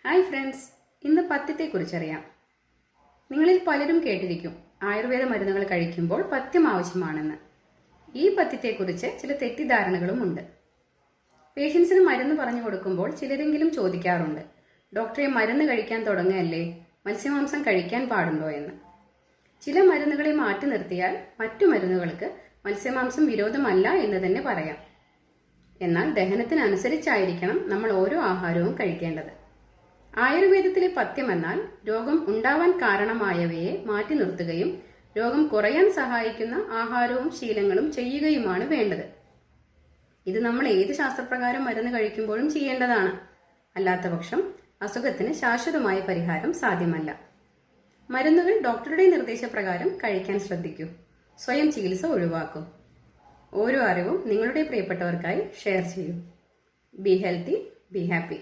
Hi friends, ഇന്ന് പഥ്യത്തെക്കുറിച്ചറിയാം. നിങ്ങളിൽ പലരും കേട്ടിരിക്കും ആയുർവേദ മരുന്നുകൾ കഴിക്കുമ്പോൾ പഥ്യം ആവശ്യമാണെന്ന്. ഈ പഥ്യത്തെക്കുറിച്ച് ചില തെറ്റിദ്ധാരണകളും ഉണ്ട്. പേഷ്യൻസിന് മരുന്ന് പറഞ്ഞു കൊടുക്കുമ്പോൾ ചിലരെങ്കിലും ചോദിക്കാറുണ്ട്, ഡോക്ടറെ മരുന്ന് കഴിക്കാൻ തുടങ്ങുകയല്ലേ, മത്സ്യമാംസം കഴിക്കാൻ പാടുണ്ടോ എന്ന്. ചില മരുന്നുകളെ മാറ്റി നിർത്തിയാൽ മറ്റു മരുന്നുകൾക്ക് മത്സ്യമാംസം വിരോധമല്ല എന്ന് തന്നെ പറയാം. എന്നാൽ ദഹനത്തിനനുസരിച്ചായിരിക്കണം നമ്മൾ ഓരോ ആഹാരവും കഴിക്കേണ്ടത്. ആയുർവേദത്തിലെ പഥ്യം എന്നാൽ രോഗം ഉണ്ടാവാൻ കാരണമായവയെ മാറ്റി നിർത്തുകയും രോഗം കുറയാൻ സഹായിക്കുന്ന ആഹാരവും ശീലങ്ങളും ചെയ്യുകയുമാണ് വേണ്ടത്. ഇത് നമ്മൾ ഏത് ശാസ്ത്രപ്രകാരം മരുന്ന് കഴിക്കുമ്പോഴും ചെയ്യേണ്ടതാണ്. അല്ലാത്തപക്ഷം അസുഖത്തിന് ശാശ്വതമായ പരിഹാരം സാധ്യമല്ല. മരുന്നുകൾ ഡോക്ടറുടെ നിർദ്ദേശപ്രകാരം കഴിക്കാൻ ശ്രദ്ധിക്കൂ. സ്വയം ചികിത്സ ഒഴിവാക്കൂ. ഓരോ അറിവും നിങ്ങളുടെ പ്രിയപ്പെട്ടവർക്കായി ഷെയർ ചെയ്യൂ. Be healthy, be happy.